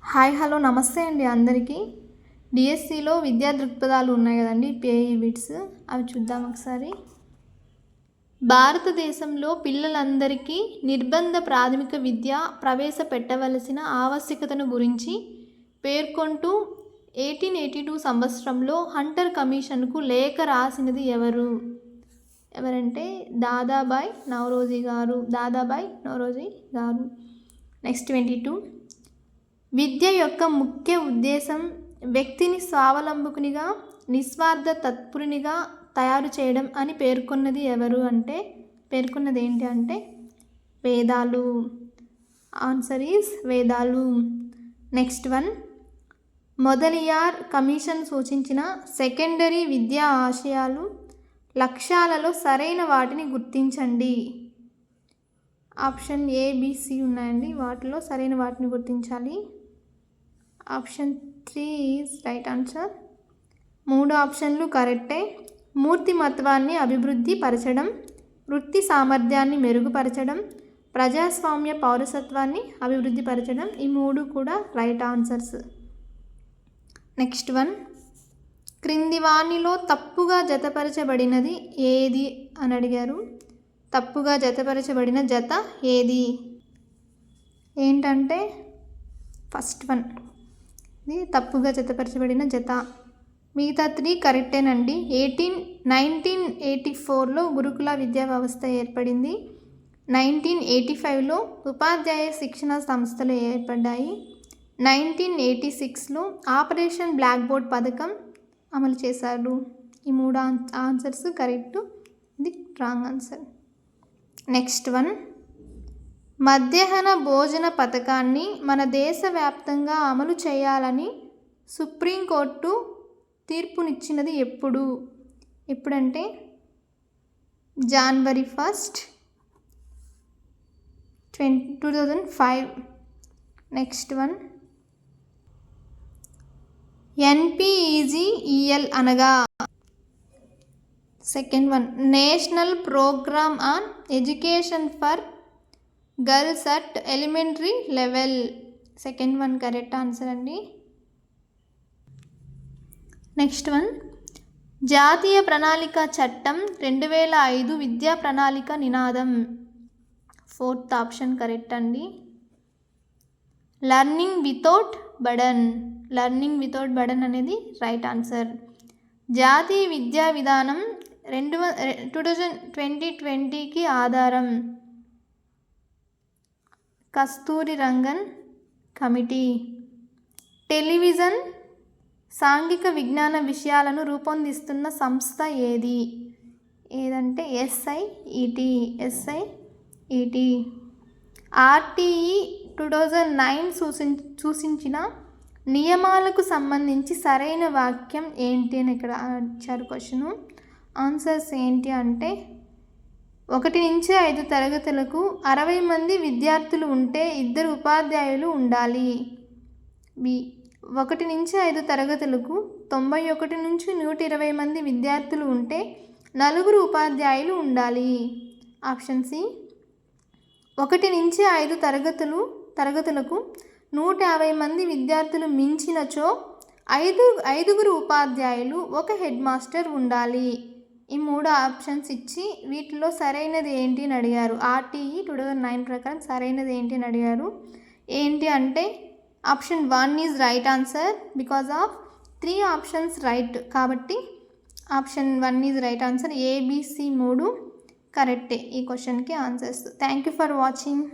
Hi hello నమస్తే అండి అందరికీ. డిఎస్సిలో విద్యా దృక్పథాలు ఉన్నాయి కదండి, పేఈ బిట్స్, అవి చూద్దాం ఒకసారి. భారతదేశంలో పిల్లలందరికీ నిర్బంధ ప్రాథమిక విద్య ప్రవేశపెట్టవలసిన ఆవశ్యకతను గురించి పేర్కొంటూ 1882 సంవత్సరంలో హంటర్ కమిషన్కు లేఖ రాసినది ఎవరంటే దాదాబాయ్ నౌరోజీ గారు. నెక్స్ట్ 22. విద్య యొక్క ముఖ్య ఉద్దేశం వ్యక్తిని స్వావలంబకునిగా నిస్వార్థ తత్పరునిగా తయారు చేయడం అని పేర్కొన్నది ఏంటి అంటే వేదాలు. ఆన్సర్ ఈజ్ వేదాలు. నెక్స్ట్ 1. మొదలియార్ కమిషన్ సూచించిన సెకండరీ విద్యా ఆశయాలు లక్ష్యాలలో సరైన వాటిని గుర్తించండి. ఆప్షన్ ఏబిసి ఉన్నాయండి, వాటిలో సరైన వాటిని గుర్తించాలి. Option 3 is right answer. 3 ఆప్షన్లు కరెక్టే. మూర్తిమత్వాన్ని అభివృద్ధి పరచడం, వృత్తి సామర్థ్యాన్ని మెరుగుపరచడం, ప్రజాస్వామ్య పౌరసత్వాన్ని అభివృద్ధి పరచడం, ఈ 3 కూడా రైట్ ఆన్సర్స్. నెక్స్ట్ 1. క్రింది వానిలో తప్పుగా జతపరచబడినది ఏది అని అడిగారు. తప్పుగా జతపరచబడిన జత ఏది ఏంటంటే ఫస్ట్ 1 ఇది తప్పుగా జతపరచబడిన జత. మిగతా 3 కరెక్టేనండి. 1984లో గురుకుల విద్యా వ్యవస్థ ఏర్పడింది. 1985లో ఉపాధ్యాయ శిక్షణ సంస్థలు ఏర్పడ్డాయి. 1986లో ఆపరేషన్ బ్లాక్ బోర్డ్ పథకం అమలు చేశారు. ఈ 3 ఆన్సర్స్ కరెక్ట్, ఇది రాంగ్ ఆన్సర్. నెక్స్ట్ 1. మధ్యాహ్న భోజన పథకాన్ని మన దేశవ్యాప్తంగా అమలు చేయాలని సుప్రీంకోర్టు తీర్పునిచ్చినది ఎప్పుడంటే January 1st, 2005. నెక్స్ట్ 1. NPEGEL అనగా second 1 national program on education for girls at elementary level. Second 1 correct answer అండి. నెక్స్ట్ 1. జాతీయ ప్రణాళిక చట్టం 2005 విద్యా ప్రణాళిక నినాదం. ఫోర్త్ ఆప్షన్ కరెక్ట్ అండి. లర్నింగ్ వితౌట్ బర్డన్ అనేది రైట్ ఆన్సర్. జాతీయ విద్యా విధానం 2020కి ఆధారం కస్తూరి రంగన్ కమిటీ. టెలివిజన్ సాంఘిక విజ్ఞాన విషయాలను రూపొందిస్తున్న సంస్థ ఏదంటే SIET. RTE 2009 సూచించిన నియమాలకు సంబంధించి సరైన వాక్యం ఏంటి అని ఇక్కడ ఇచ్చారు క్వశ్చను. ఆన్సర్స్ ఏంటి అంటే 1 నుంచి 5 తరగతులకు 60 మంది విద్యార్థులు ఉంటే 2 ఉపాధ్యాయులు ఉండాలి. 1 నుంచి 5 తరగతులకు 91 నుంచి 120 మంది విద్యార్థులు ఉంటే 4 ఉపాధ్యాయులు ఉండాలి. Option C. 1 నుంచి 5 తరగతులకు 150 మంది విద్యార్థులు మించినచో 5 ఉపాధ్యాయులు 1 హెడ్ మాస్టర్ ఉండాలి. ఈ 3 ఆప్షన్స్ ఇచ్చి వీటిలో సరైనది ఏంటి అని అడిగారు. RTE 2009 ప్రకారం సరైనది ఏంటి అని అడిగారు. ఏంటి అంటే option 1 is right answer because of 3 options right, కాబట్టి option 1 is right answer. ABC 3 కరెక్టే ఈ క్వశ్చన్కి answers. Thank you for watching.